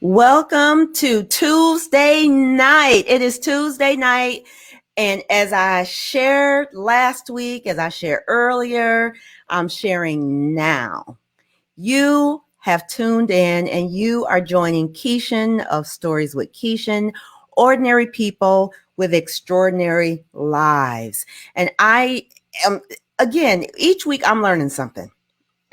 Welcome to Tuesday night. It is Tuesday night. And as I shared last week, as I shared earlier, I'm sharing now. You have tuned in and you are joining Kishen of Stories with Kishen, ordinary people with extraordinary lives. And I am, again, each week I'm learning something.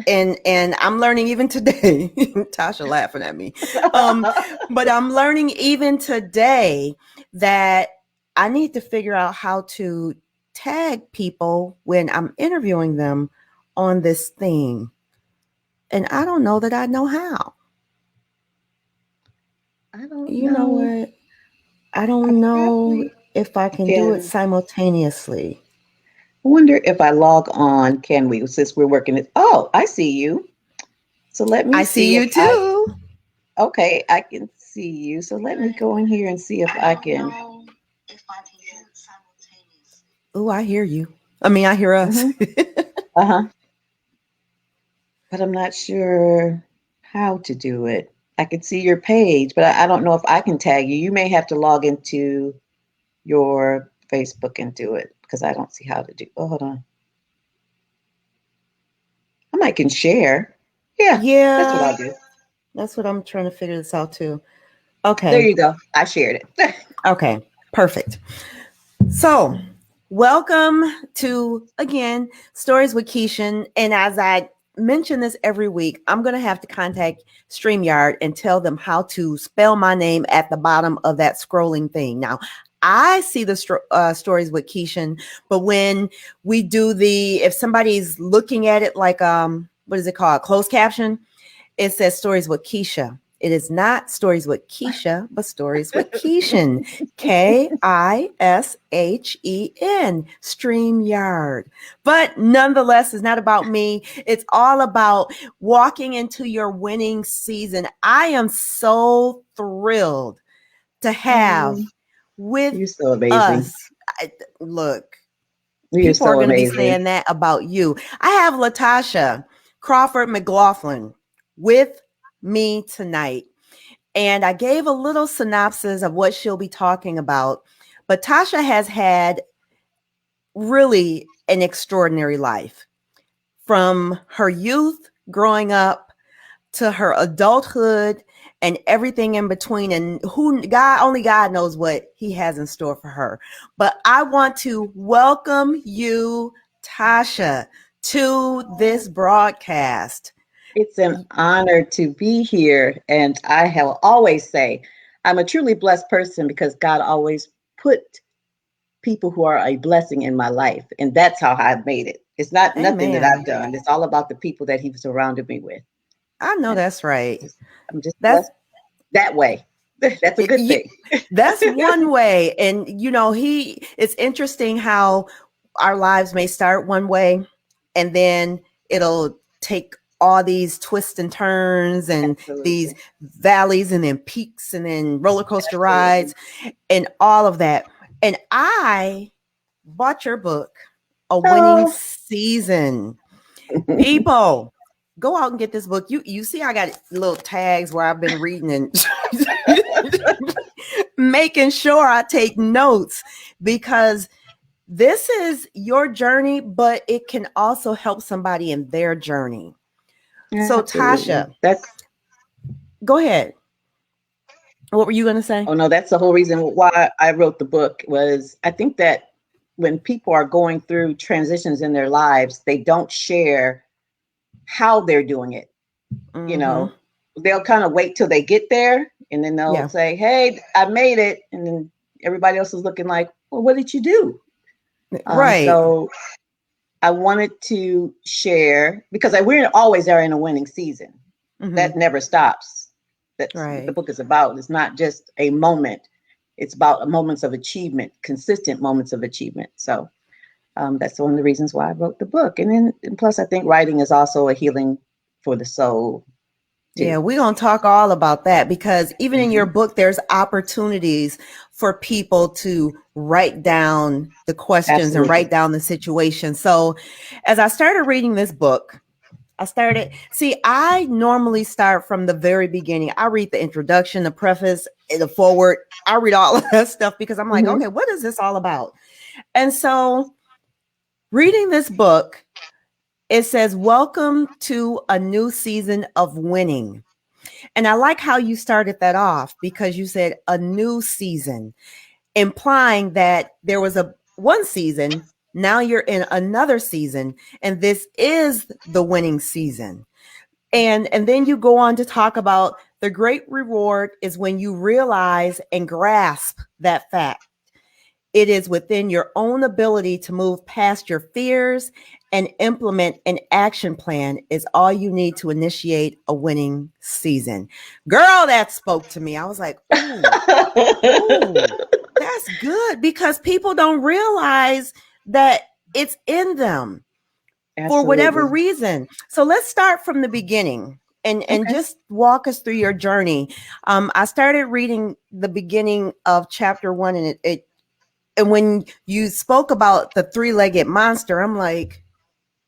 And I'm learning even today. Tasha laughing at me. But I'm learning even today that I need to figure out how to tag people when I'm interviewing them on this theme. And I don't know that I know how. I don't You know know. what? I don't know if I can do it Can simultaneously. I wonder if I log on, can we, since we're working it? Oh, I see you. So let me I see see if you too. okay, I can see you. So let me go in here and see if I can. Oh, I hear you. I mean, I hear us. Hmm. Uh-huh. But I'm not sure how to do it. I can see your page, but I don't know if I can tag you. You may have to log into your Facebook and do it because I don't see how to do. Oh, hold on. I can share. Yeah, that's what Yeah, I'll do. that's what I'm trying to figure this out too. There Okay. you go. I shared it. Okay. Perfect. So, welcome to again Stories with Kishen. And as I mention this every week, I'm going to have to contact StreamYard and tell them how to spell my name at the bottom of that scrolling thing. Now, I see the stories with Kishen, but when we do if somebody's looking at it like what is it called, closed caption, it says Stories with Keisha. It is not Stories with Keisha, but Stories with Kishen. Kishen. StreamYard. But nonetheless, it's not about me. It's all about walking into your winning season. I am so thrilled to have Oh, with you're so amazing. us. Look, You're people are so going to be amazing. saying that about you. I have Latasha Crawford McLaughlin with me tonight. And I gave a little synopsis of what she'll be talking about. But Tasha has had really an extraordinary life from her youth growing up to her adulthood and everything in between. And only God knows what he has in store for her. But I want to welcome you, Tasha, to this broadcast. It's an honor to be here. And I have always say, I'm a truly blessed person because God always put people who are a blessing in my life. And that's how I've made it. It's not nothing that I've Amen. done. It's all about the people that He surrounded me with. I know And that's right. I'm just That's blessed that way. That's a good thing. that's one way. And it's interesting how our lives may start one way and then it'll take all these twists and turns and these Absolutely. valleys and then peaks and then roller coaster Absolutely. rides and all of that. And I bought your book, A Winning Oh, Season. People, go out and get this book. You see, I got little tags where I've been reading and making sure I take notes because this is your journey, but it can also help somebody in their journey. So, absolutely. Tasha, That's go ahead. What were you going to say? Oh no, that's the whole reason why I wrote the book was I think that when people are going through transitions in their lives, they don't share how they're doing it. You Mm-hmm. know, they'll kind of wait till they get there and then they'll Yeah. say, "Hey, I made it." And then everybody else is looking like, "Well, what did you do?" Right. So I wanted to share because we always are in a winning season. Mm-hmm. That never stops. That's what the Right. book is about. It's not just a moment. It's about moments of achievement, consistent moments of achievement. So that's one of the reasons why I wrote the book. And plus, I think writing is also a healing for the soul Yeah, too. we're going to talk all about that because even in your Hmm. book, there's opportunities for people to write down the questions and write Absolutely. down the situation. So, as I started reading this book, I normally start from the very beginning. I read the introduction, the preface, the forward. I read all of that stuff because I'm like, Mm-hmm. okay, what is this all about? And so reading this book, it says, welcome to a new season of winning. And I like how you started that off because you said a new season, implying that there was a one season, now you're in another season, and this is the winning season. And then you go on to talk about the great reward is when you realize and grasp that fact. It is within your own ability to move past your fears and implement an action plan is all you need to initiate a winning season. Girl, that spoke to me. I was like, ooh, that's good because people don't realize that it's in them for whatever Absolutely. reason. So let's start from the beginning and Okay. just walk us through your journey. I started reading the beginning of chapter 1, and and when you spoke about the three-legged monster, I'm like,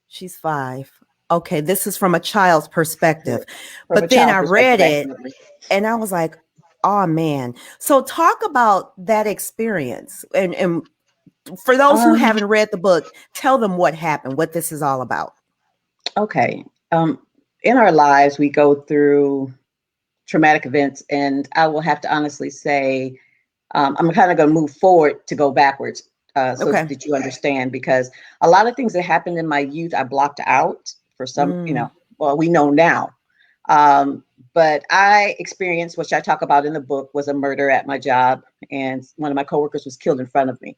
she's 5. Okay, this is from a child's perspective. From a But then child I perspective, read it absolutely. and I was like, oh man. So talk about that experience. And for those who Um, haven't read the book, tell them what happened, what this is all about. okay. In our lives, we go through traumatic events, and I will have to honestly say, I'm kind of going to move forward to go backwards, so Okay. that you understand, because a lot of things that happened in my youth, I blocked out for some, Mm, well, we know now. Um, but I experienced, which I talk about in the book, was a murder at my job, and one of my coworkers was killed in front of me.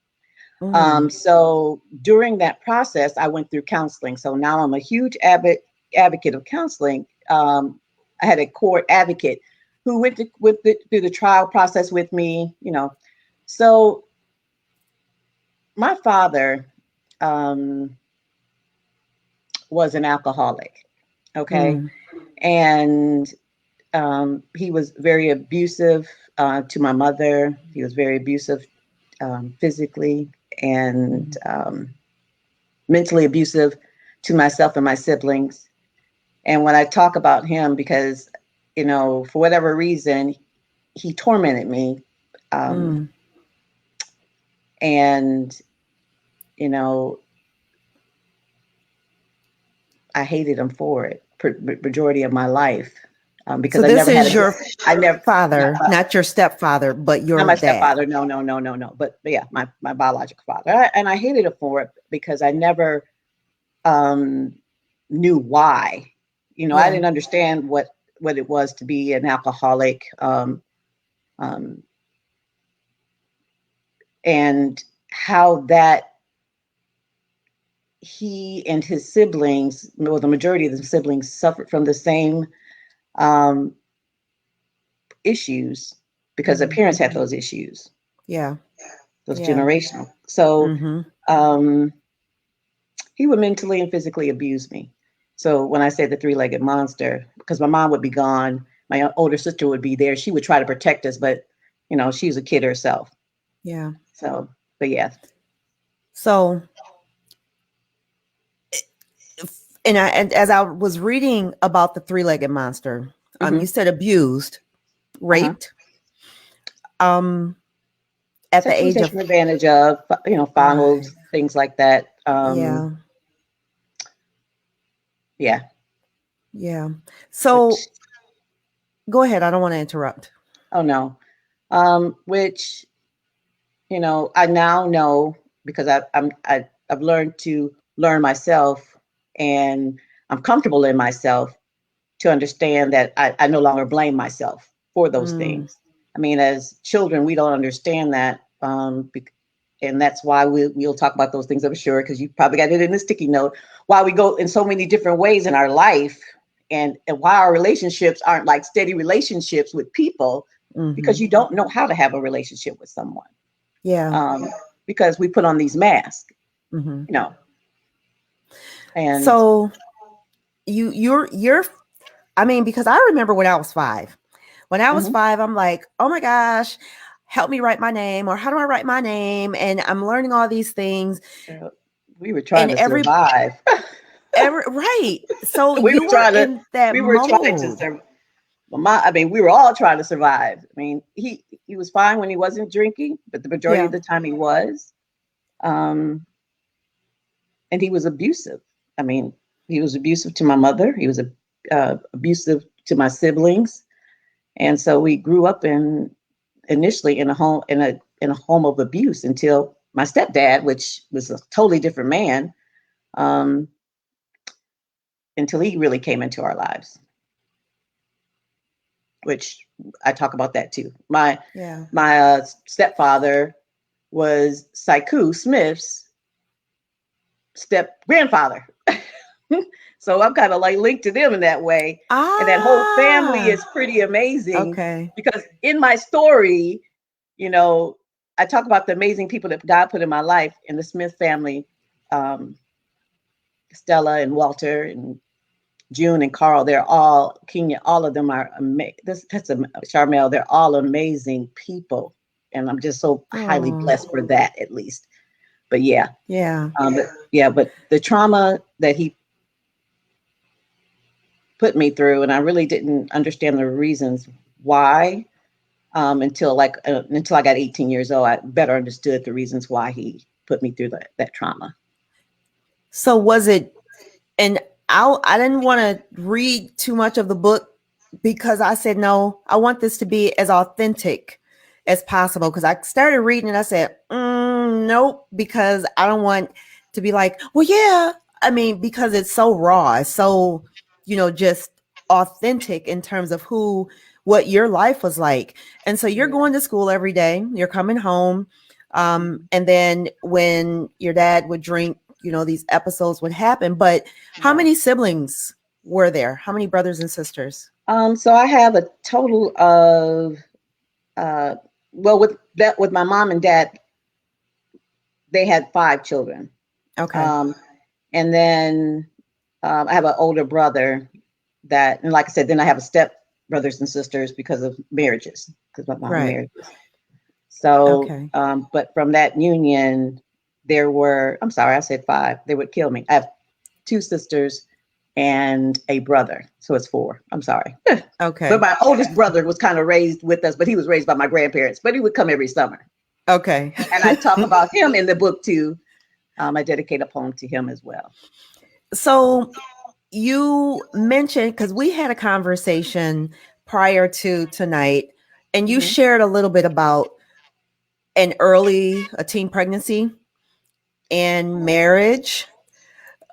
mm, So during that process, I went through counseling. So now I'm a huge advocate of counseling. I had a court advocate who went through the trial process with me. So my father um, was an alcoholic. Okay, mm, and he was very abusive to my mother. He was very abusive physically, and mentally abusive to myself and my siblings. And when I talk about him, because, for whatever reason, he tormented me. Um, mm. and, you know, I hated him for it for majority of my life, because So I this never had is your I never, father, not your stepfather, but not your my dad. stepfather. No, no, no, no, no. But yeah, my biological father. And I hated him for it because I never um, knew why. I Yeah. didn't understand what it was to be an alcoholic, um, and how that he and his siblings, well, the majority of the siblings, suffered from the same um, issues because their Hmm. parents had those issues, Yeah. those Yeah. generational. So Hmm. um, he would mentally and physically abuse me. So when I say the three-legged monster, because my mom would be gone, my older sister would be there. She would try to protect us, but she's a kid herself. Yeah. So, but yeah. So, and as I was reading about the three-legged monster, you Hmm. said abused, Uh-huh. raped, um, at the Sexually age of taken advantage of, fondled, 5. things like that. Yeah. Yeah. Yeah. Which, So go ahead. I don't want to interrupt. oh no. Which, I now know, because I've learned to learn myself, and I'm comfortable in myself to understand that I no longer blame myself for those Mm, things. I mean, as children, we don't understand that. And that's why we'll talk about those things, I'm sure, because you probably got it in the sticky note. Why we go in so many different ways in our life, and why our relationships aren't like steady relationships with people, hmm. because you don't know how to have a relationship with someone, Yeah. um, because we put on these masks, Hmm. you know, and So you're I mean, because I remember when I was 5. When I was mhm. 5, I'm like, oh my gosh, help me write my name, or how do I write my name? And I'm learning all these things. We were trying And to survive. Right. So we you were were trying to, in that we were trying to mode. survive. I mean, we were all trying to survive. I mean, he was fine when he wasn't drinking, but the majority Yeah. of the time he was. Um, and he was abusive. I mean, he was abusive to my mother. He was abusive to my siblings, and so we grew up in initially in a home in a home of abuse until my stepdad, which was a totally different man, um, until he really came into our lives. Which I talk about that too. Yeah. My stepfather was Saiku Smith's step grandfather. So I'm kind of like linked to them in that way. And that whole family Ah. is pretty amazing Okay. because in my story, you know, I talk about the amazing people that God put in my life in the Smith family, um, Stella and Walter and June and Carl. They're all Kenya. All of them are amazing. That's a Charmel. They're all amazing people, and I'm just so highly Oh, blessed for that, at least. But yeah, yeah. but the trauma that he put me through, and I really didn't understand the reasons why until I got 18 years old. I better understood the reasons why he put me through that trauma. So was it, and I didn't want to read too much of the book because I said, no, I want this to be as authentic as possible. Because I started reading and I said, nope, because I don't want to be like, well, yeah. I mean, because it's so raw, it's so, just authentic in terms of what your life was like. And so you're Yeah. going to school every day, you're coming home. And then when your dad would drink, these episodes would happen. But how Right. many siblings were there? How many brothers and sisters? So I have a total of uh, well, with my mom and dad, they had 5 children. Okay. Um, and then I have an older brother and like I said, then I have a step brothers and sisters because of marriages, because my mom Right. married. So, Okay. but from that union, I'm sorry, I said 5. They would kill me. I have 2 sisters and a brother. So it's 4. I'm sorry. But Okay. my oldest brother was kind of raised with us, but he was raised by my grandparents, but he would come every summer. Okay. And I talk about him in the book too. I dedicate a poem to him as well. So you mentioned, because we had a conversation prior to tonight, and you Mm-hmm. shared a little bit about a teen pregnancy and marriage.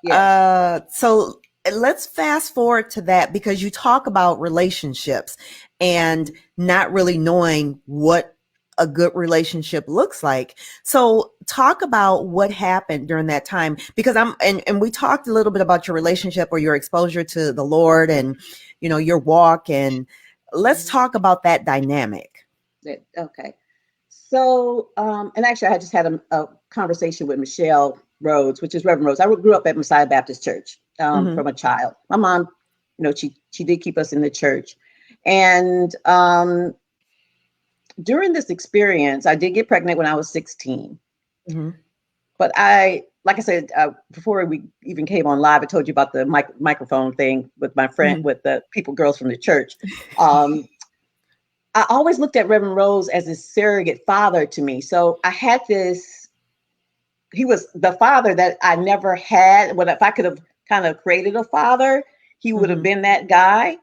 Yes. So let's fast forward to that, because you talk about relationships and not really knowing what a good relationship looks like. So talk about what happened during that time, because and we talked a little bit about your relationship or your exposure to the Lord and, your walk. And let's Mm-hmm. talk about that dynamic. Okay. So, and actually, I just had a conversation with Michelle Rhodes, which is Reverend Rhodes. I grew up at Messiah Baptist Church Mm-hmm. from a child. My mom, she did keep us in the church, and during this experience, I did get pregnant when I was 16. Mm-hmm. But like I said, before we even came on live, I told you about the microphone thing with my friend, Mm-hmm. with the girls from the church. Um, I always looked at Reverend Rose as a surrogate father to me. So I had this, he was the father that I never had. What if I could have kind of created a father, he would have Mm-hmm. been that guy.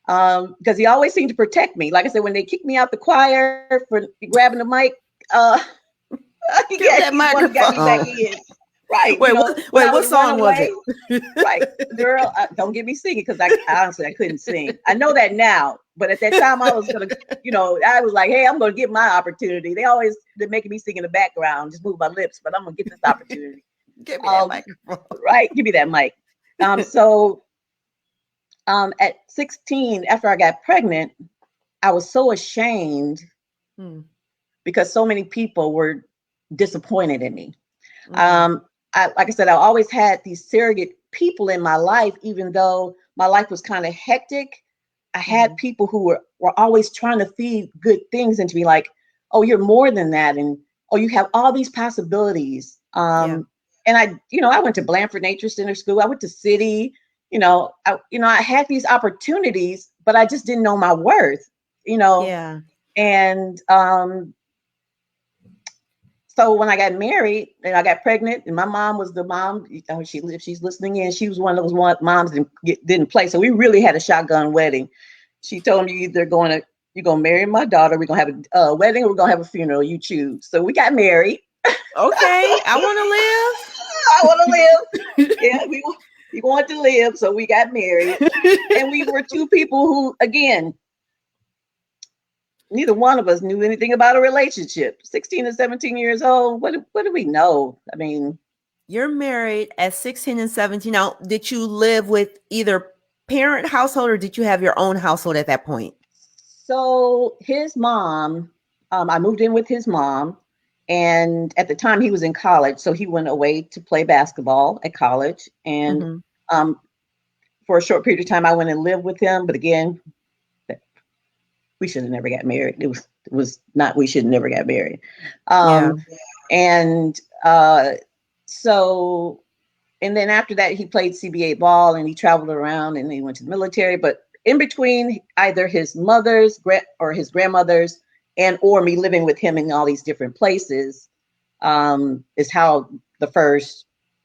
Because he always seemed to protect me. Like I said, when they kicked me out the choir for grabbing the mic, uh, Give that he's the one who got me back microphone. in. Right. Wait, When I what would run song was away, it? right, girl, don't get me singing because I honestly I couldn't sing. I know that now, but at that time I was gonna, I was like, hey, I'm gonna get my opportunity. They're making me sing in the background, just move my lips, but I'm gonna get this opportunity. Give me that Um, microphone. right, give me that mic. So at 16, after I got pregnant, I was so ashamed Hmm. because so many people were disappointed in me. Mm-hmm. Um, like I said, I always had these surrogate people in my life, even though my life was kind of hectic. I Mm-hmm. had people who were always trying to feed good things into me, like, oh, you're more than that. And oh, you have all these possibilities. Yeah. and I went to Blanford Nature Center School. I went to City. I had these opportunities, but I just didn't know my worth. Yeah. And so when I got married and I got pregnant, and my mom was the mom. If she's listening in, she was one of those moms that didn't play. So we really had a shotgun wedding. She told me you're gonna marry my daughter. We're gonna have a wedding, or we're gonna have a funeral. You choose. So we got married. Okay, I want I want to to live. Yeah, we want to live. So we got married, and we were two people who, again, neither one of us knew anything about a relationship. 16 and 17 years old. What do we know? I mean, You're married at 16 and 17. Now, did you live with either parent household, or did you have your own household at that point? so his mom, I moved in with his mom, and at the time he was in college, so he went away to play basketball at college, and Mm-hmm. um, for a short period of time, I went and lived with him. But again, we should have never got married. It was not. We should have never got married. Yeah. And so, and then after that, he played CBA ball, and he traveled around, and he went to the military. But in between, either his mother's or his grandmother's, and or me living with him in all these different places, is how the first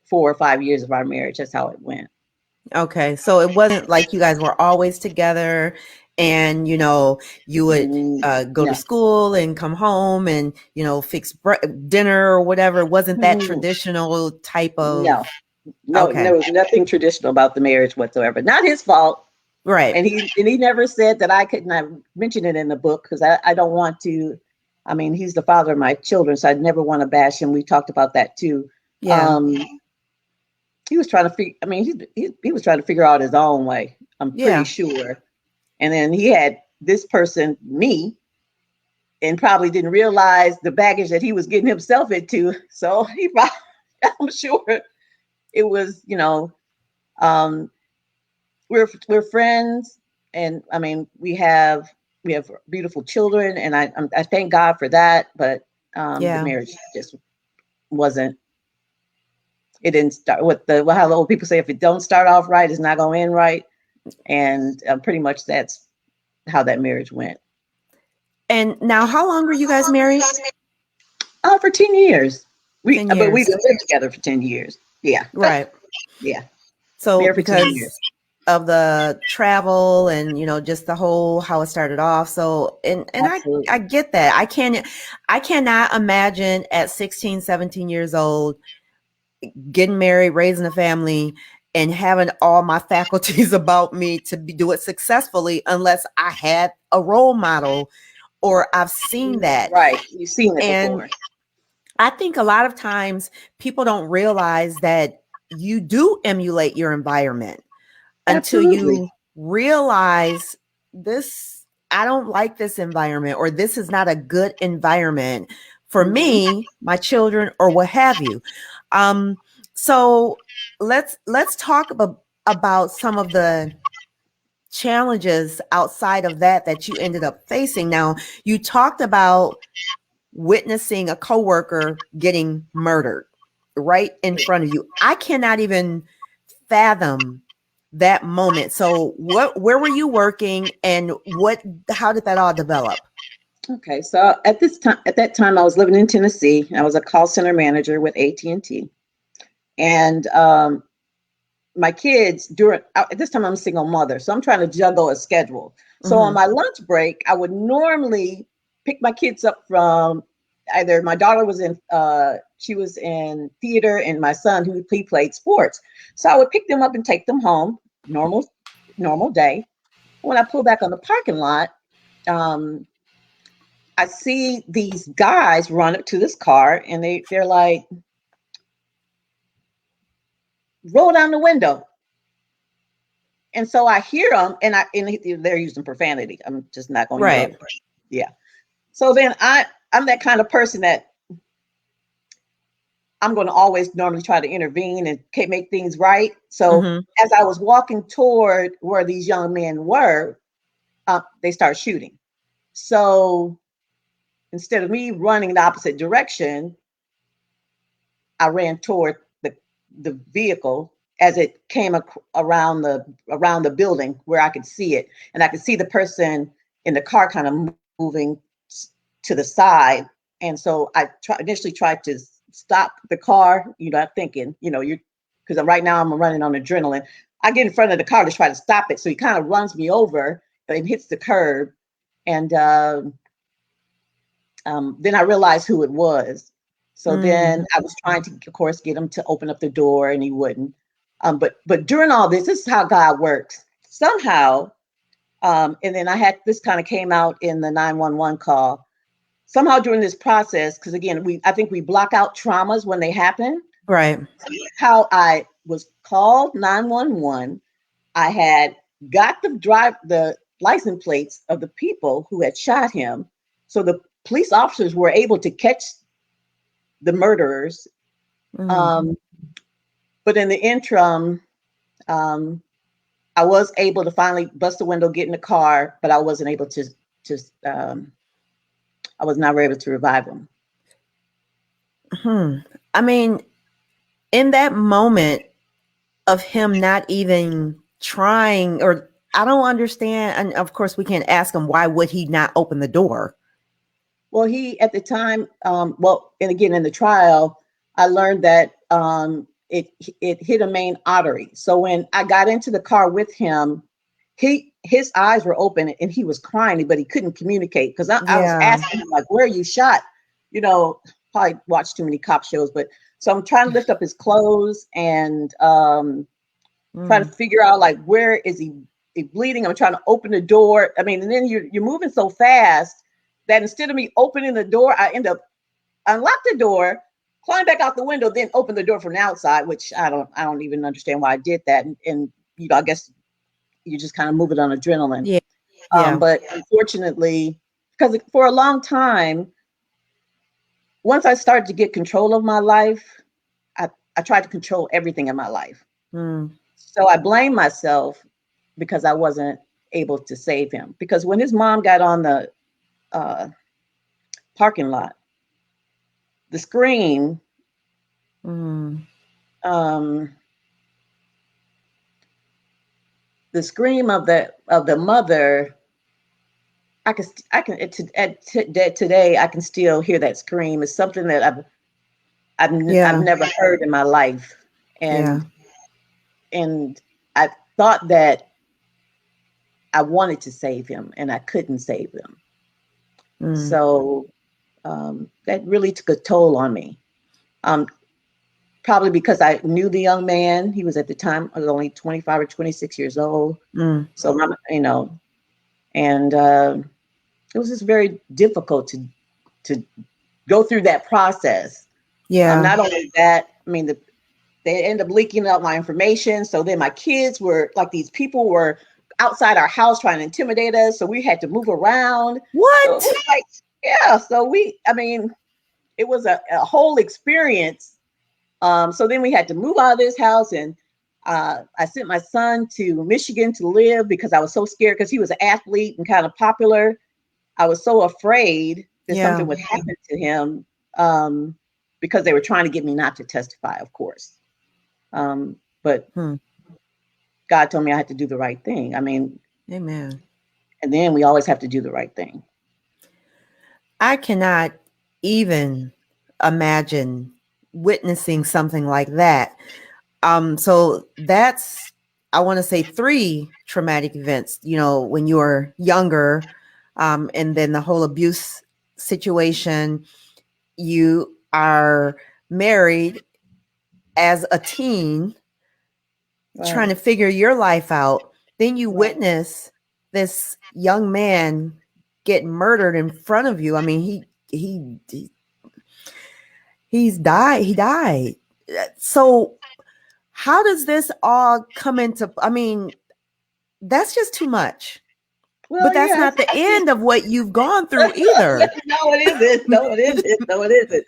4 or 5 years of our marriage. That's how it went. Okay. So it wasn't like you guys were always together, and, you would go to No. school and come home and, fix dinner or whatever. It wasn't that Mm, traditional type of. no. No, Okay. there was nothing traditional about the marriage whatsoever. Not his fault. Right. And he never said that I couldn't have mentioned it in the book, because I don't want to. I mean, he's the father of my children, so I'd never want to bash him. We talked about that too. Yeah. He was trying to figure. I mean, he was trying to figure out his own way. I'm pretty Yeah. sure. And then he had this person, me, and probably didn't realize the baggage that he was getting himself into. So he probably, I'm sure it was, um, we're friends, and I mean we have beautiful children, and I thank God for that. But the Yeah. marriage just wasn't. It didn't start with how the old people say, if it don't start off right, it's not going to end right, and pretty much that's how that marriage went. And now, how long were you guys married? For 10 years. 10 But we years. lived together for 10 years. Yeah, Right. yeah, So married for 10 years. because of the travel and, just the whole, how it started off. So, and I Absolutely. get that. I cannot imagine at 16, 17 years old, getting married, raising a family, and having all my faculties about me to do it successfully, unless I had a role model or I've seen that. Right, you've seen it And before. I think a lot of times people don't realize that you do emulate your environment until Absolutely. you realize this, I don't like this environment, or this is not a good environment for Mhm. me, my children, or what have you. So let's talk about some of the challenges outside of that you ended up facing. Now, you talked about witnessing a coworker getting murdered right in front of you. I cannot even fathom that moment. So where were you working, and how did that all develop? Okay, so at that time, I was living in Tennessee. I was a call center manager with AT&T, and my kids at this time I'm a single mother, so I'm trying to juggle a schedule. So on Mm-hmm. my lunch break, I would normally pick my kids up from either my daughter was in she was in theater, and my son who he played sports. So I would pick them up and take them home. Normal day. When I pull back on the parking lot, um, I see these guys run up to this car, and they're like, roll down the window. And so I hear them, and they're using profanity. I'm just not going to use Right. it. Yeah. So then I'm that kind of person that I'm going to always normally try to intervene and make things right. So Mm-hmm. as I was walking toward where these young men were, they start shooting. So instead of me running the opposite direction, I ran toward the vehicle as it came around the building where I could see it, and I could see the person in the car kind of moving to the side. And so I initially tried to stop the car, thinking, you because right now I'm running on adrenaline. I get in front of the car to try to stop it, so he kind of runs me over and hits the curb, and then I realized who it was. So then I was trying to, of course, get him to open up the door, and he wouldn't. But during all this is how God works. Somehow, and then this kind of came out in the 911 call. Somehow during this process, because again, I think we block out traumas when they happen. Right. How I was called 911. I had got the license plates of the people who had shot him. So the police officers were able to catch the murderers. But in the interim, I was able to finally bust the window, get in the car, but I wasn't able to I was never able to revive him. I mean, in that moment of him not even trying, or I don't understand. And of course we can't ask him, why would he not open the door? Well, he, at the time, and again, in the trial, I learned that it hit a main artery. So when I got into the car with him, his eyes were open and he was crying, but he couldn't communicate, because I was asking him, like, where are you shot? Probably watched too many cop shows, but so I'm trying to lift up his clothes and trying to figure out, like, where is he bleeding? I'm trying to open the door. I mean, and then you're moving so fast that instead of me opening the door, I end up unlock the door, climb back out the window, then open the door from the outside, which I don't even understand why I did that. And I guess you just kind of move it on adrenaline. Yeah. But unfortunately, because for a long time, once I started to get control of my life, I tried to control everything in my life. So I blamed myself because I wasn't able to save him. Because when his mom got on the parking lot, the scream, the scream of the mother, today I can still hear that scream. It's something that I've never heard in my life, and I thought that I wanted to save him and I couldn't save him. So that really took a toll on me. Probably because I knew the young man. He was, at the time, I was only 25 or 26 years old. So, and it was just very difficult to go through that process. Not only that, I mean, they ended up leaking out my information. So then my kids were like, these people were outside our house trying to intimidate us. So we had to move around. What? So so it was a whole experience. So then we had to move out of this house, and I sent my son to Michigan to live because I was so scared, because he was an athlete and kind of popular. I was so afraid that something would happen to him, because they were trying to get me not to testify, of course. But God told me I had to do the right thing. I mean, amen. And then we always have to do the right thing. I cannot even imagine witnessing something like that. So that's, I want to say, 3 traumatic events, when you were younger, and then the whole abuse situation. You are married as a teen, trying to figure your life out. Then you witness this young man get murdered in front of you. I mean, he's died. He died. So how does this all come into, I mean, that's just too much. Well, but that's not the end of what you've gone through either. No, it isn't. No, it isn't. No, it isn't.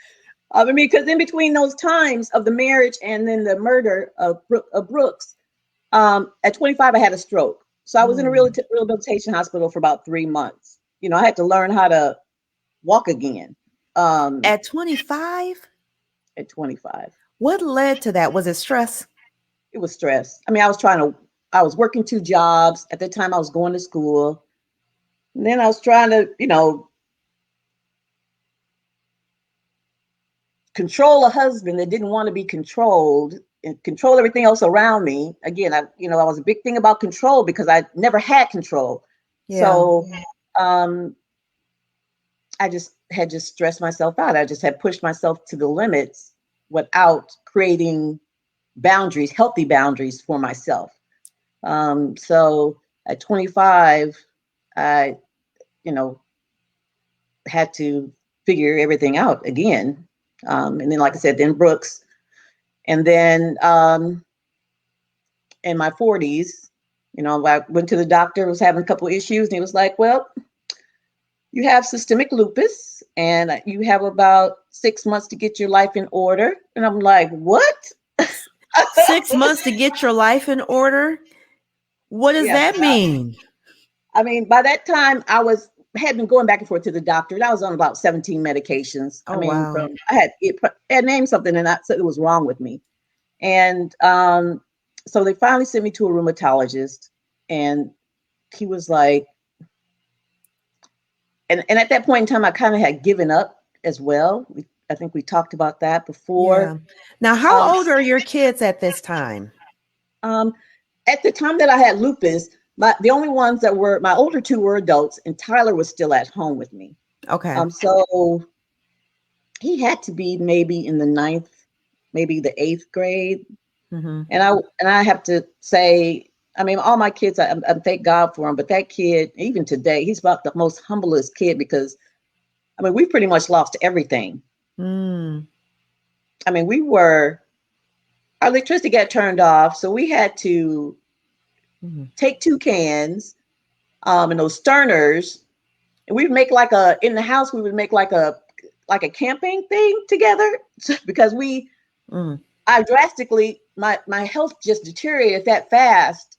I mean, because in between those times of the marriage and then the murder of Brooks, at 25, I had a stroke. So I was in a rehabilitation hospital for about 3 months. I had to learn how to walk again. At 25? At 25. What led to that? Was it stress? It was stress. I mean, I was working 2 jobs. At the time I was going to school. And then I was trying to, control a husband that didn't want to be controlled and control everything else around me. Again, I was a big thing about control because I never had control. Yeah. So I just stressed myself out. I just had pushed myself to the limits without creating boundaries, healthy boundaries for myself. So at 25, I, had to figure everything out again. And then, like I said, then Brooks. And then in my 40s, I went to the doctor, was having a couple of issues, and he was like, well, you have systemic lupus and you have about 6 months to get your life in order. And I'm like, what? 6 months to get your life in order? What does Yeah. that mean? I mean, by that time had been going back and forth to the doctor. And I was on about 17 medications. Oh, wow. I had named something and I said it was wrong with me. And so they finally sent me to a rheumatologist, and he was like, and at that point in time, I kind of had given up as well. I think we talked about that before. Yeah. Now, how old are your kids at this time? At the time that I had lupus, the only ones that were my older two were adults, and Tyler was still at home with me. Okay. So he had to be maybe in the 9th, maybe the 8th grade. Mm-hmm. And I have to say, I mean, all my kids, I thank God for them. But that kid, even today, he's about the most humblest kid because, I mean, we pretty much lost everything. Mm. I mean, our electricity got turned off. So we had to take 2 cans and those sterners. And we'd make in the house, we would make like a camping thing together because I drastically, my health just deteriorated that fast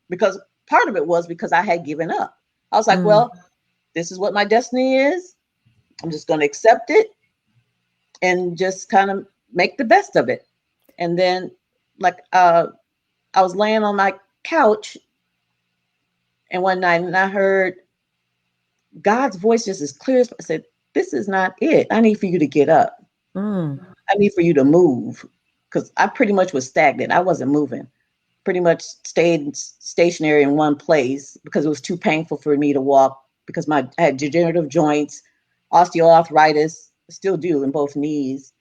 because part of it was because I had given up. I was like, well, this is what my destiny is. I'm just going to accept it and just kind of make the best of it. And then I was laying on my couch and one night and I heard God's voice just as clear as I said, this is not it. I need for you to get up. I need for you to move because I pretty much was stagnant. I wasn't moving. Pretty much stayed stationary in one place because it was too painful for me to walk because I had degenerative joints, osteoarthritis, still do in both knees.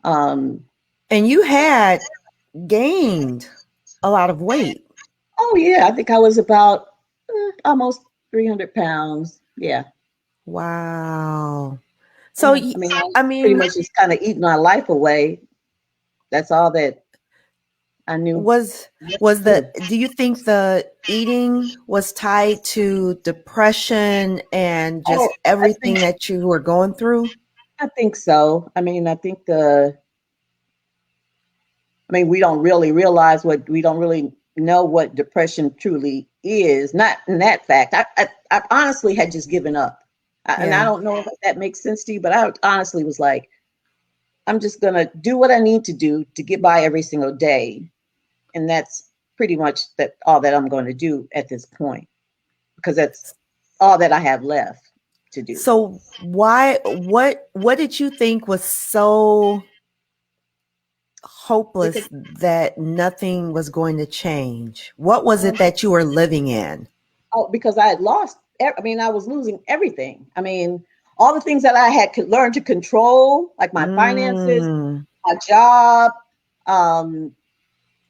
And you had gained a lot of weight. Oh yeah, I think I was about almost 300 pounds. Yeah. Wow. So, yeah. I Pretty mean, much just kind of eating my life away. That's all that I knew. do you think the eating was tied to depression and just everything that you were going through? I think so. I mean, we don't really realize we don't really know what depression truly is. Not in that fact. I honestly had just given up. And I don't know if that makes sense to you, but I honestly was like, I'm just going to do what I need to do to get by every single day. And that's pretty much all that I'm going to do at this point, because that's all that I have left to do. So what did you think was so hopeless that nothing was going to change? What was it that you were living in? Oh, because I had lost. I was losing everything. I mean, all the things that I had learned to control, like my finances, my job.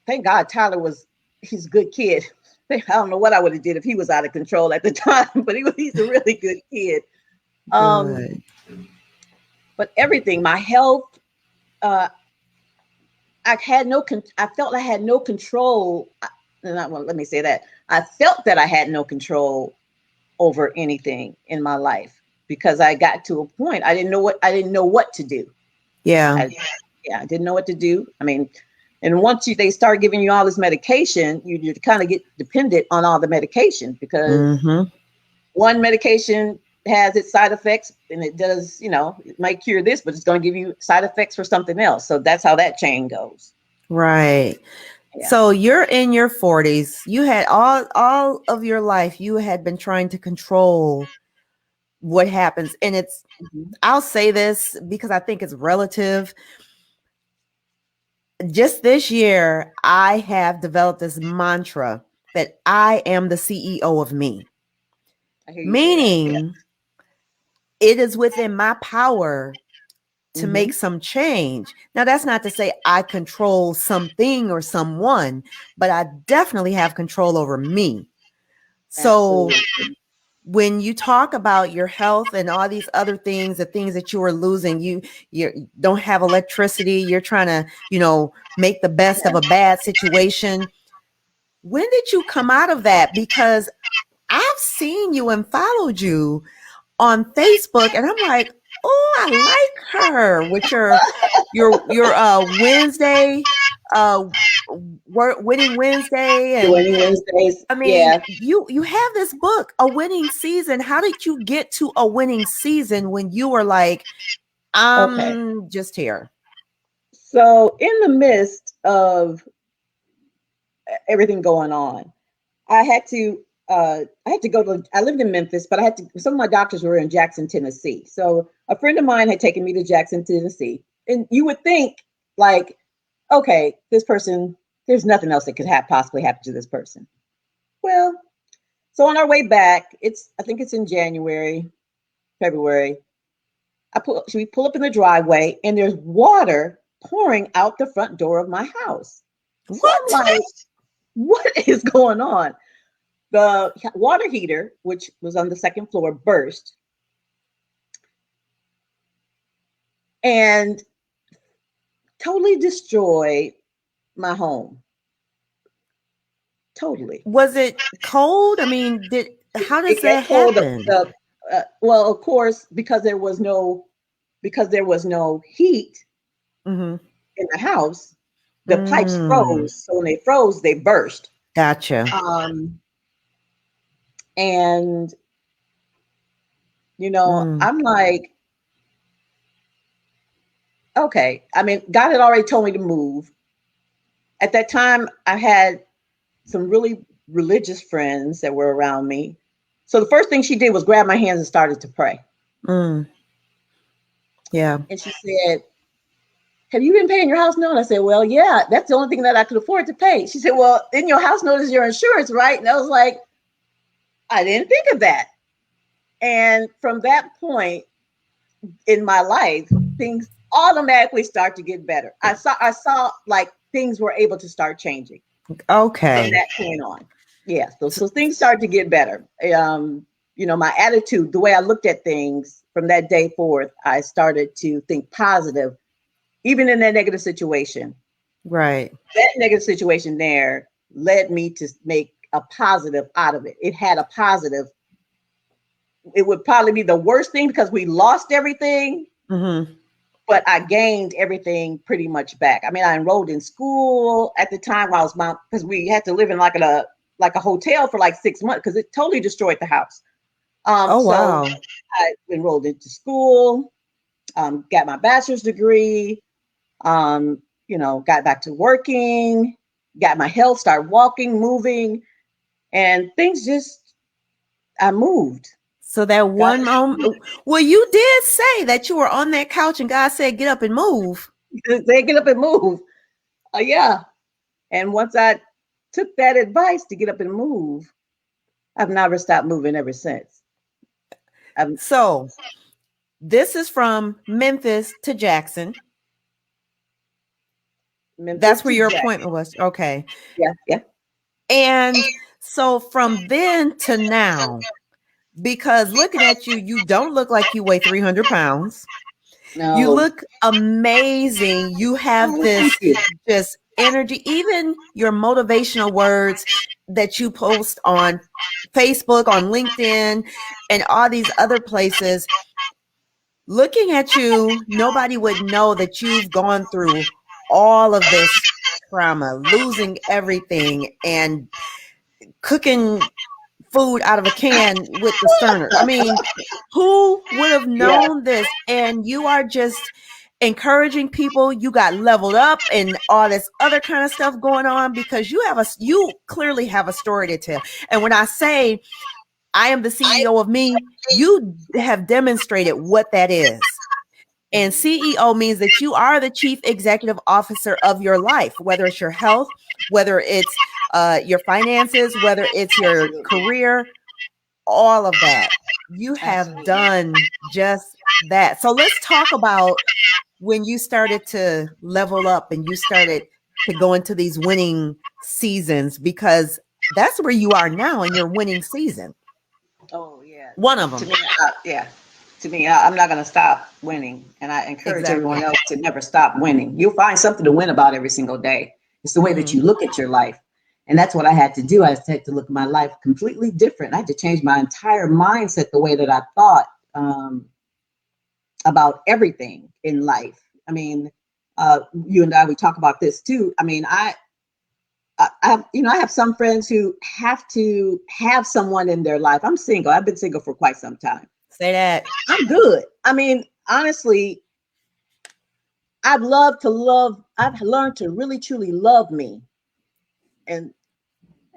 Thank God he's a good kid. I don't know what I would have did if he was out of control at the time, but he's a really good kid. But everything, my health, I felt I had no control. Let me say that. I felt that I had no control over anything in my life because I got to a point I didn't know what to do. Yeah. I didn't know what to do. I mean, and once they start giving you all this medication, you kind of get dependent on all the medication because one medication has its side effects, and it does, it might cure this, but it's going to give you side effects for something else. So that's how that chain goes. Right. Yeah. So you're in your 40s. You had all of your life you had been trying to control what happens, and it's Mm-hmm. I'll say this because I think it's relative. Just this year, I have developed this mantra that I am the CEO of me, I hear you say that. Yeah. meaning it is within my power to Mm-hmm. make some change. Now, that's not to say I control something or someone, but I definitely have control over me. So Absolutely. when you talk about your health and all these other things, the things that you are losing, you don't have electricity, you're trying to, make the best of a bad situation. When did you come out of that? Because I've seen you and followed you on Facebook, and I'm like, oh, I like her with your Wednesday, uh, winning Wednesday, and Winning Wednesdays. I mean, Yeah. you have this book, A Winning Season. How did you get to a winning season when you were like, Okay. I'm just here? So in the midst of everything going on, I had to go to I lived in Memphis, but I had to some of my doctors were in Jackson, Tennessee. So a friend of mine had taken me to Jackson, Tennessee. And you would think like, okay, this person, there's nothing else that could possibly happen to this person. Well, so on our way back, I think it's in January, February. We pull up in the driveway and there's water pouring out the front door of my house. So I'm What? like, what is going on? The water heater, which was on the second floor, burst and totally destroyed my home. Totally. Was it cold? I mean, how does It that got cold. happen? Well, of course, because there was no heat Mm-hmm. in the house, the pipes Mm, froze. So when they froze, they burst. gotcha. Um, and Mm, I'm like, okay. I mean, God had already told me to move. At that time, I had some really religious friends that were around me. So the first thing she did was grab my hands and started to pray. mm, yeah. And she said, have you been paying your house note? And I said, well, yeah, that's the only thing that I could afford to pay. She said, well, in your house note is your insurance, right? And I was like, I didn't think of that. And from that point in my life, things automatically start to get better. I saw like things were able to start changing from Okay. that point on. Yeah. So things started to get better. My attitude, the way I looked at things from that day forth, I started to think positive, even in that negative situation. Right. That negative situation there led me to make a positive out of it. It had a positive. It would probably be the worst thing because we lost everything, Mm-hmm. but I gained everything pretty much back. I mean, I enrolled in school at the time. I was because we had to live in like a hotel for like 6 months because it totally destroyed the house. Oh, So wow. I enrolled into school, got my bachelor's degree, got back to working, got my health, started walking, moving, and things just, I moved. So that God, one moment, well, you did say that you were on that couch and God said, get up and move. they get up and move. Yeah. And once I took that advice to get up and move, I've never stopped moving ever since. I'm So this is from Memphis to Jackson. Memphis That's where to your Jackson. appointment was. Okay. Yeah, yeah. And so from then to now, because looking at you, you don't look like you weigh 300 pounds. You No. look amazing. You have Oh, thank this you. just energy, even your motivational words that you post on Facebook, on LinkedIn, and all these other places. Looking at you, nobody would know that you've gone through all of this trauma, losing everything and cooking food out of a can with the sterner. I mean, who would have Yeah, known this? And you are just encouraging people. You got leveled up and all this other kind of stuff going on because you clearly have a story to tell. And when I say I am the CEO of me, you have demonstrated what that is. And CEO means that you are the chief executive officer of your life, whether it's your health, whether it's your finances, whether it's your absolutely, career, all of that. You have absolutely. done just that. So let's talk about when you started to level up and you started to go into these winning seasons, because that's where you are now in your winning season. Oh yeah. One of To them. me, yeah. To me, I'm not going to stop winning, and I encourage everyone Exactly. else to never stop winning. You'll find something to win about every single day. It's the way that Mm-hmm. you look at your life, and that's what I had to do. I had to look at my life completely different. I had to change my entire mindset, the way that I thought about everything in life. I mean, you and I, we talk about this too. I mean, I have some friends who have to have someone in their life. I'm single. I've been single for quite some time. Say that. I'm good. I mean, honestly, I've learned to really truly love me. And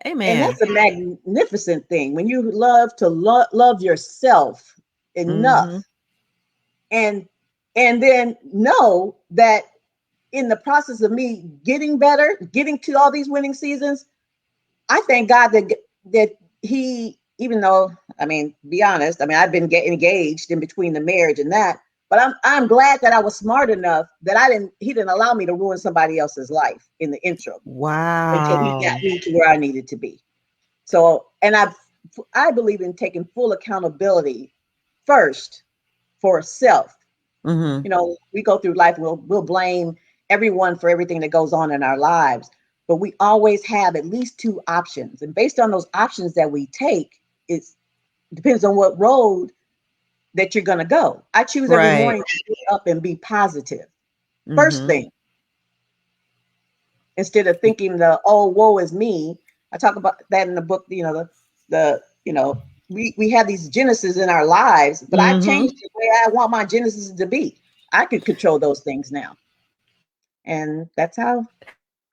and Amen. that's a magnificent thing when you love to love yourself enough, Mm-hmm. and then know that in the process of me getting better, getting to all these winning seasons, I thank God that he, even though, I mean, be honest, I mean, I've been getting engaged in between the marriage and that, but I'm glad that I was smart enough that he didn't allow me to ruin somebody else's life in the interim until he got Wow. me to where I needed to be. So, and I believe in taking full accountability first for self. Mm-hmm. You know, we go through life, we'll blame everyone for everything that goes on in our lives, but we always have at least two options. And based on those options that we take, it depends on what road that you're going to go. I choose every Right. morning to get up and be positive. First Mm-hmm. thing, instead of thinking oh, woe is me. I talk about that in the book, we have these genesis in our lives, but I've Mm-hmm. changed the way I want my genesis to be. I could control those things now. And that's how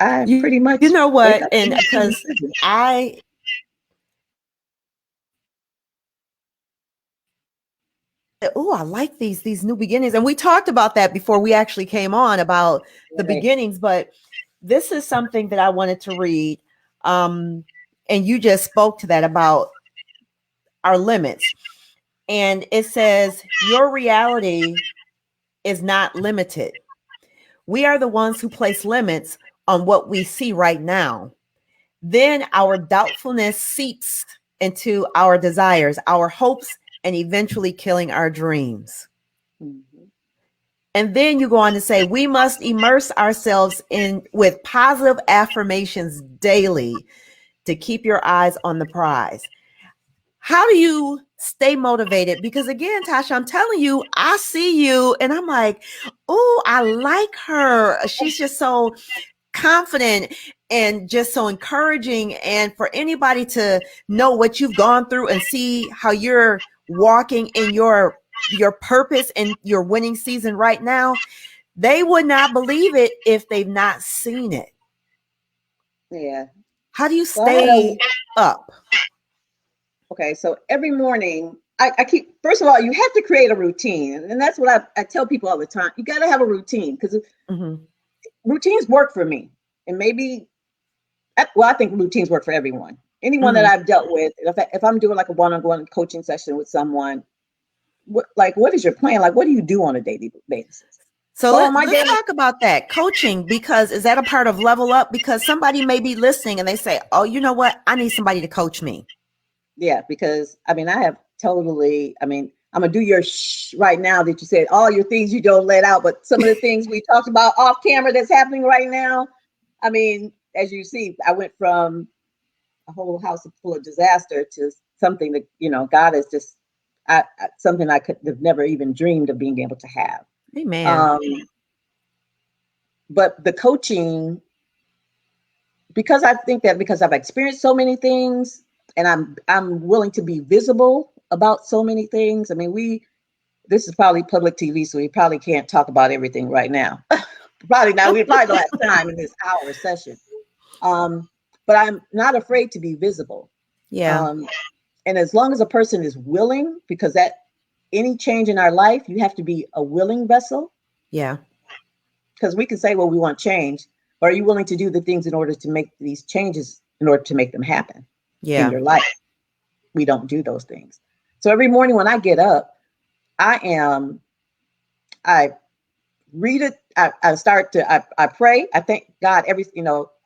I pretty You much know wake what? up And and make some because decisions. I oh, I like these new beginnings. And we talked about that before we actually came on about the Right. beginnings, but this is something that I wanted to read. Um, and you just spoke to that about our limits. And it says, your reality is not limited. We are the ones who place limits on what we see right now. Then our doubtfulness seeps into our desires, our hopes, and eventually killing our dreams. Mhm. And then you go on to say, we must immerse ourselves in with positive affirmations daily to keep your eyes on the prize. How do you stay motivated? Because again, Tasha, I'm telling you, I see you and I'm like, oh, I like her. She's just so confident and just so encouraging. And for anybody to know what you've gone through and see how you're walking in your purpose and your winning season right now, they would not believe it if they've not seen it. Yeah. How do you Well, I had a stay up? okay. So every morning, I keep. First of all, you have to create a routine, and that's what I tell people all the time. You got to have a routine because Mm-hmm. routines work for me, and maybe well, I think routines work for everyone. Anyone that Mm-hmm. I've dealt with, if I'm doing like a one-on-one coaching session with someone, what is your plan? Like, what do you do on a daily basis? So Well, my let's daily, talk about that coaching, because is that a part of level up? Because somebody may be listening and they say, oh, you know what? I need somebody to coach me. yeah, because I mean, I mean, I'm gonna do your right now that you said all your things you don't let out, but some of the things we talked about off camera that's happening right now. I mean, as you see, I went from a whole house full of disaster to something that God is just something I could have never even dreamed of being able to have. Amen. Um, but the coaching, because I think that because I've experienced so many things, and I'm willing to be visible about so many things. I mean, this is probably public TV, so we probably can't talk about everything right now. Probably not. We probably don't have time in this hour session. But I'm not afraid to be visible. Yeah. Um, and as long as a person is willing, because that any change in our life, you have to be a willing vessel. Yeah. Because we can say, well, we want change, but are you willing to do the things in order to make these changes in order to make them happen in Yeah. your life? We don't do those things. So every morning when I get up, I read it. I pray. I thank God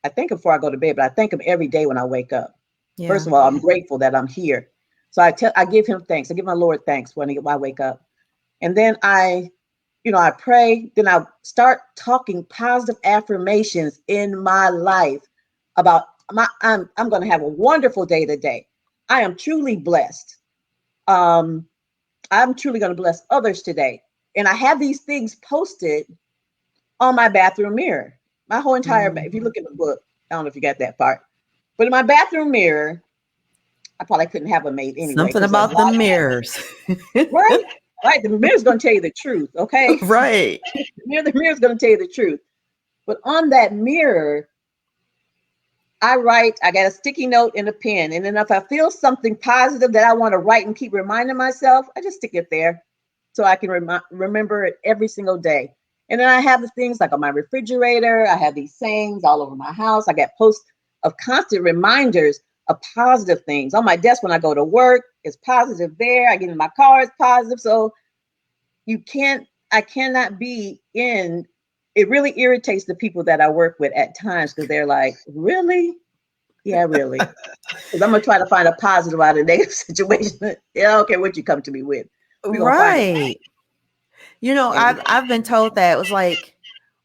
I thank him before I go to bed, but I thank him every day when I wake up. First Yeah. of all, I'm grateful that I'm here. So I give him thanks. I give my Lord thanks when I wake up. And then I pray, then I start talking positive affirmations in my life about I'm going to have a wonderful day today. I am truly blessed. I'm truly going to bless others today. And I have these things posted on my bathroom mirror. My whole entire, if you look in the book, I don't know if you got that part, but in my bathroom mirror, I probably couldn't have them made anyway. Something about the mirrors. Right? Right. The mirror's going to tell you the truth. Okay. Right. The mirror's going to tell you the truth. But on that mirror, I got a sticky note and a pen. And then if I feel something positive that I want to write and keep reminding myself, I just stick it there so I can remember it every single day. And then I have the things like on my refrigerator. I have these sayings all over my house. I got posts of constant reminders of positive things. On my desk when I go to work, it's positive there. I get in my car, it's positive. So I cannot be in. It really irritates the people that I work with at times because they're like, really? Yeah, really. Because I'm going to try to find a positive out of a negative situation. Yeah, I don't care what you come to me with. We're going to find it. I've been told that. It was like,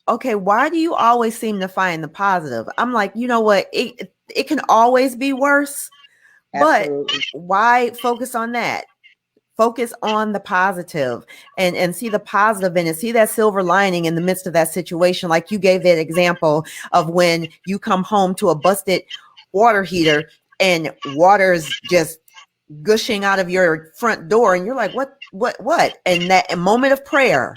okay, why do you always seem to find the positive? I'm like, you know what? It can always be worse, Absolutely. but why focus on that? Focus on the positive and see the positive in it. See that silver lining in the midst of that situation. Like you gave that example of when you come home to a busted water heater and water's just gushing out of your front door. And you're like, what? And that moment of prayer,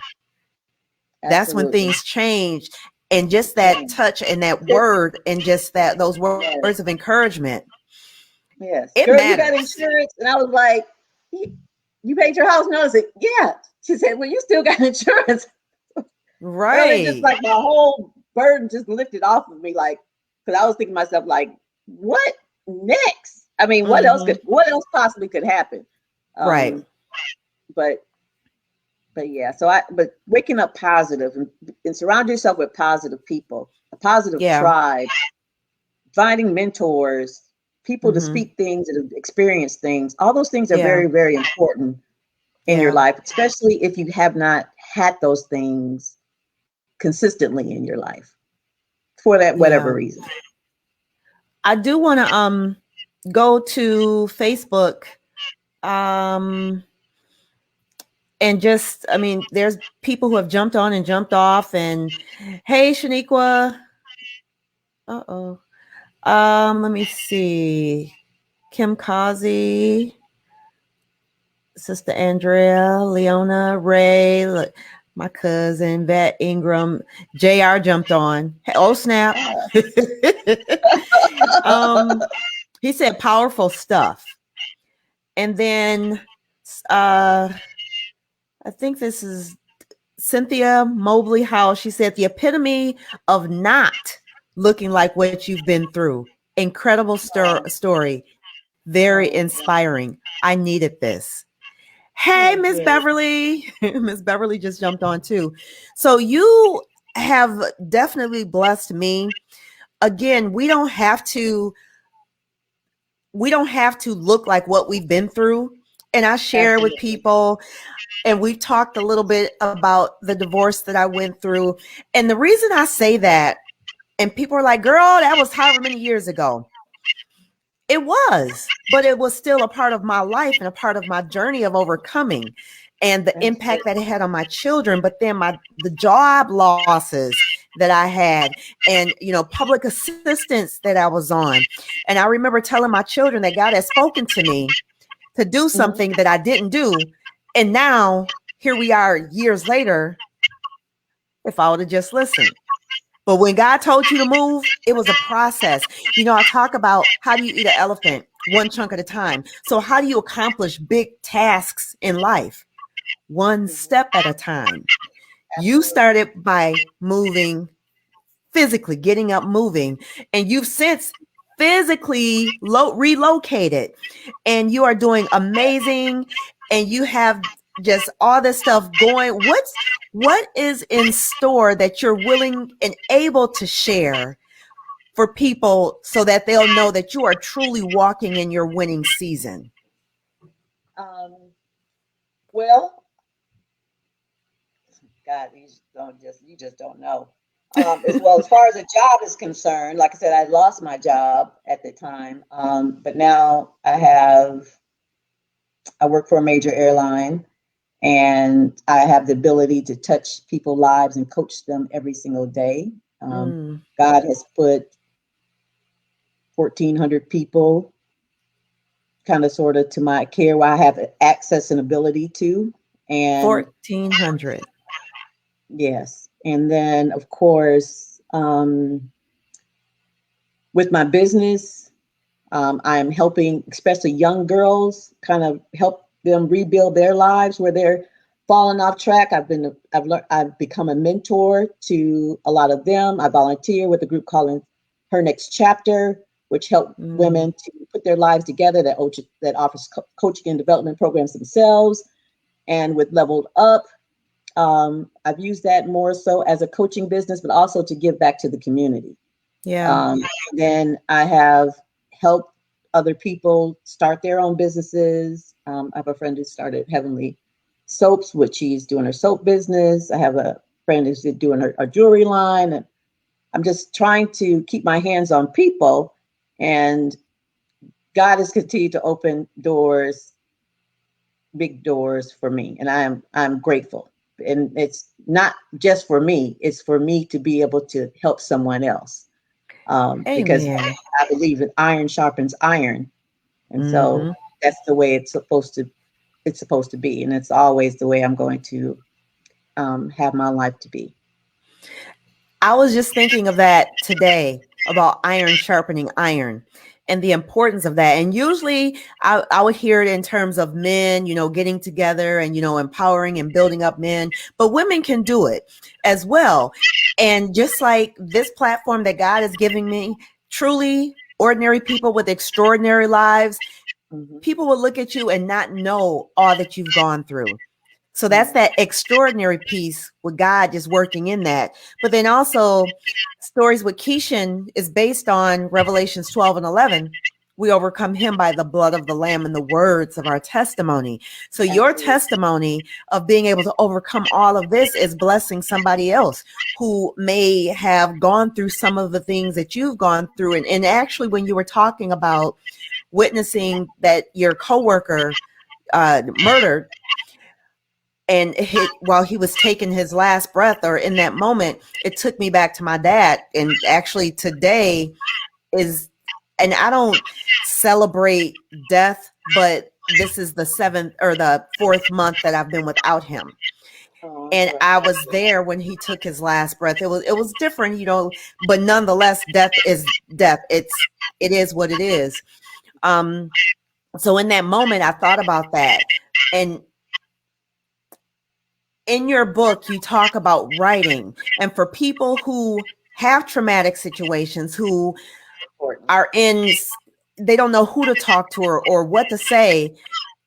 that's when Absolutely. things change. And just that touch and that word and just those words of encouragement. Yes. It Girl, matters. you got insurance? And I was like, you paid your house note? I said, yeah. She said, well, you still got insurance. Right. Girl, it just like my whole burden just lifted off of me. Like, because I was thinking to myself, like, what next? I mean, what else possibly could happen? Right. But yeah, but waking up positive and surround yourself with positive people, a positive tribe, finding mentors, people to speak things and experience things. All those things are very, very important in your life, especially if you have not had those things consistently in your life for that whatever reason. I do want to go to Facebook and just, I mean, there's people who have jumped on and jumped off. And hey, Shaniqua. Let me see. Kim Kazi, Sister Andrea, Leona, Ray, look, my cousin, Vet Ingram, JR jumped on. Oh, snap. He said powerful stuff. And then I think this is Cynthia Mobley House. She said the epitome of not looking like what you've been through. Incredible story. Very inspiring. I needed this. Hey, Miss Beverly. Miss Beverly just jumped on too. So you have definitely blessed me. Again, we don't have to look like what we've been through. And I share with people, and we've talked a little bit about the divorce that I went through. And the reason I say that, and people are like, girl, that was however many years ago. It was, but it was still a part of my life and a part of my journey of overcoming and the impact that it had on my children. But then the job losses that I had, and public assistance that I was on. And I remember telling my children that God had spoken to me to do Mhm. something that I didn't do. And now here we are years later, if I would have just listened. But when God told you to move, it was a process. I talk about, how do you eat an elephant one chunk at a time? So how do you accomplish big tasks in life? One Mhm. step at a time. You Absolutely. started by moving physically, getting up, moving, and you've since physically relocated, and you are doing amazing, and you have just all this stuff going. What is in store that you're willing and able to share for people so that they'll know that you are truly walking in your winning season? Um, well, God, you just don't know. As well as far as a job is concerned, like I said, I lost my job at the time, but now I work for a major airline, and I have the ability to touch people's lives and coach them every single day. Mm, God has put 1,400 people kind of sort of to my care where I have access and ability to. And 1,400. yes. And then, of course, with my business, I'm helping, especially young girls, kind of help them rebuild their lives where they're falling off track. I've become a mentor to a lot of them. I volunteer with a group called Her Next Chapter, which help Mm, women to put their lives together, that offers coaching and development programs themselves. And with Leveled Up, I've used that more so as a coaching business, but also to give back to the community. yeah. Um, then I have helped other people start their own businesses. I have a friend who started Heavenly Soaps, which she's doing her soap business. I have a friend who's doing her jewelry line. And I'm just trying to keep my hands on people. And God has continued to open doors, big doors for me. And I'm grateful. And it's not just for me, it's for me to be able to help someone else, because Amen. I believe that iron sharpens iron, and so Hmm. that's the way it's supposed to be, and it's always the way I'm going to have my life to be. I was just thinking of that today, about iron sharpening iron and the importance of that. And usually I would hear it in terms of men, getting together and, empowering and building up men, but women can do it as well. And just like this platform that God is giving me, truly ordinary people with extraordinary lives, Hmm. people will look at you and not know all that you've gone through. So that's Yeah, that extraordinary piece with God just working in that. But then also, Stories with Kishen is based on Revelations 12 and 11. We overcome him by the blood of the Lamb and the words of our testimony. So your absolutely. testimony of being able to overcome all of this is blessing somebody else who may have gone through some of the things that you've gone through. And actually, when you were talking about witnessing that your coworker murdered, and while he was taking his last breath, or in that moment, it took me back to my dad. And actually today is, and I don't celebrate death, but this is the seventh or the fourth month that I've been without him. Oh, I'm And sorry. I was there when he took his last breath. It was different, but nonetheless, death is death. It is what it is. um so in that moment I thought about that. And in your book, you talk about writing. And for people who have traumatic situations, who Important. are they don't know who to talk to, or what to say.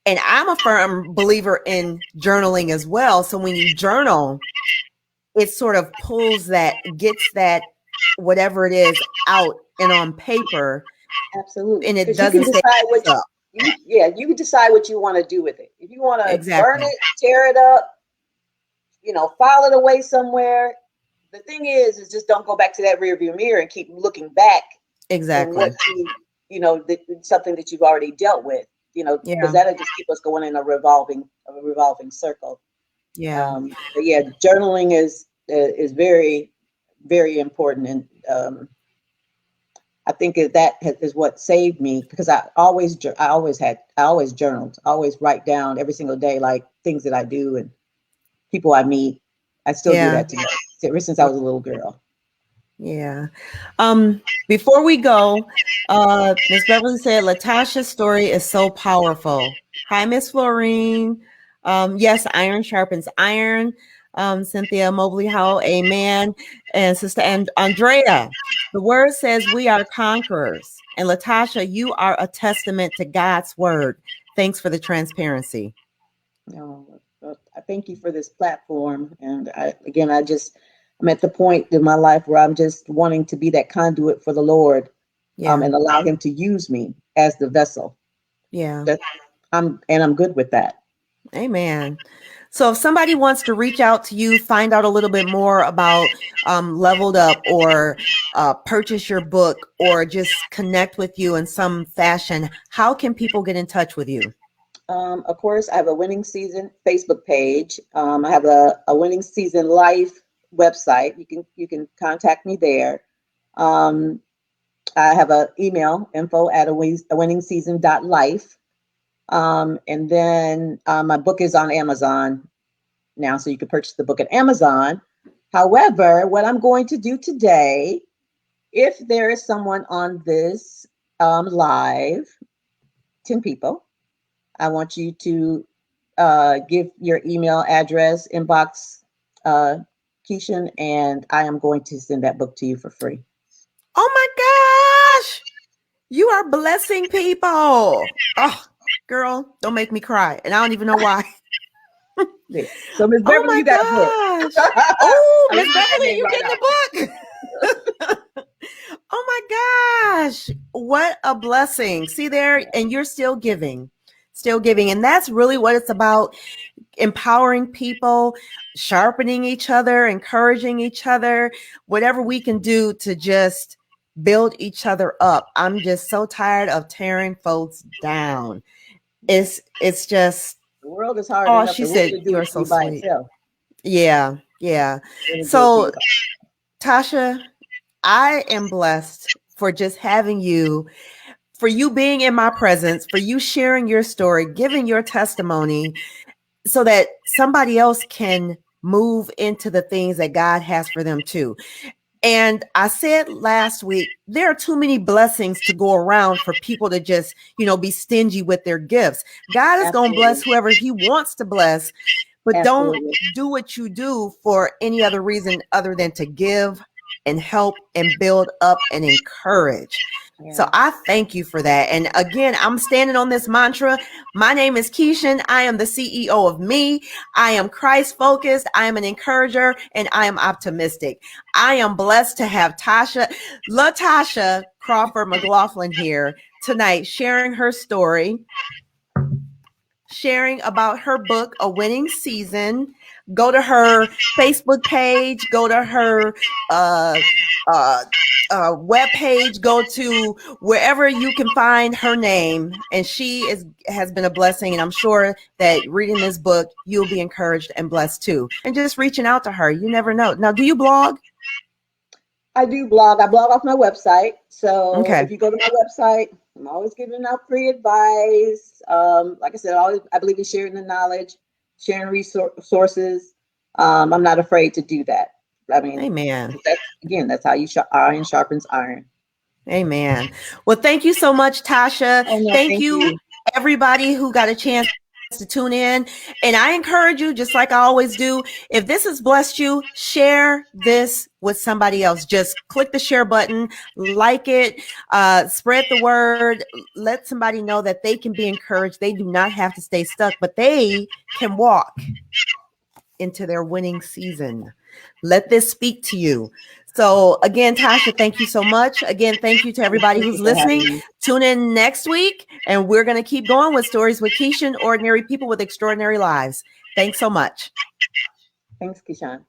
And I'm a firm believer in journaling as well. So when you journal, it sort of gets that, whatever it is, out and on paper, Absolutely, and it because you can doesn't stay decide up. you can decide what you want to do with it. If you want to burn Exactly. it, tear it up, file it away somewhere. The thing is just don't go back to that rearview mirror and keep looking back and what Exactly. something that you've already dealt with, because Yeah. that'll just keep us going in a revolving circle. Yeah. But yeah, journaling is very very important. And I think that is what saved me, because I always journaled, I always write down every single day, like things that I do and people I meet. I still do Yeah. that today, ever since I was a little girl. Yeah. Before we go, Miss Beverly said Latasha's story is so powerful. Hi, Miss Florine. Yes, iron sharpens iron. Cynthia Mobley Howell, amen. And Sister Andrea, the word says we are conquerors. And Latasha, you are a testament to God's word. Thanks for the transparency. I thank you for this platform. And I'm at the point in my life where I'm just wanting to be that conduit for the Lord, Yeah. and allow Him to use me as the vessel. Yeah. I'm good with that. Amen. So if somebody wants to reach out to you, find out a little bit more about Leveled Up, or purchase your book, or just connect with you in some fashion, how can people get in touch with you? Of course, I have a Winning Season Facebook page. I have a Winning Season Life website. You can contact me there. Um, I have an email, info@awinningseason.life. And then my book is on Amazon now, so you can purchase the book at Amazon. However, what I'm going to do today, if there is someone on this live, 10 people, I want you to give your email address, inbox Kishen, and I am going to send that book to you for free. Oh my gosh, you are blessing people. Oh, girl, don't make me cry. And I don't even know why. Yeah. So Miss Oh Beverly, my you got a book. gosh. Oh, I Miss read that Beverly, name you right getting out. the book. Oh my gosh. What a blessing. See there, and you're still giving. Still giving. And that's really what it's about: empowering people, sharpening each other, encouraging each other, whatever we can do to just build each other up. I'm just so tired of tearing folks down. It's just, The world is hard oh, enough. she The world said, to do you're it to so you by sweet. itself. Yeah, yeah. It'll do it to So, you. Tasha, I am blessed for just having you, for you being in my presence, for you sharing your story, giving your testimony, so that somebody else can move into the things that God has for them too. And I said last week, there are too many blessings to go around for people to just, be stingy with their gifts. God is going to bless Absolutely. whoever He wants to bless, but don't Absolutely. do what you do for any other reason other than to give and help and build up and encourage. So Yeah. I thank you for that. And again, I'm standing on this mantra. My name is Kishen. I am the CEO of me. I am Christ focused. I am an encourager, and I am optimistic. I am blessed to have Latasha Crawford McLaughlin here tonight, sharing her story, sharing about her book, A Winning Season. Go to her Facebook page, go to her uh, web page, go to wherever you can find her name. And she has been a blessing. And I'm sure that reading this book, you'll be encouraged and blessed too. And just reaching out to her, you never know. Now, do you blog? I do blog. I blog off my website. So Okay. if you go to my website, I'm always giving out free advice. Like I said, I believe in sharing the knowledge, sharing resources. I'm not afraid to do that. I mean, Amen. that's how you iron sharpens iron. Amen. Well, thank you so much, Tasha. Oh no, Thank thank you, you. everybody who got a chance to tune in. And I encourage you, just like I always do, if this has blessed you, share this with somebody else. Just click the share button, like it, spread the word, let somebody know that they can be encouraged. They do not have to stay stuck, but they can walk into their winning season. Let this speak to you. So again, Tasha, thank you so much. Again, thank you to everybody Thank who's you for having listening. me. Tune in next week, and we're going to keep going with Stories with Kishen, ordinary people with extraordinary lives. Thanks so much. Thanks, Kishan.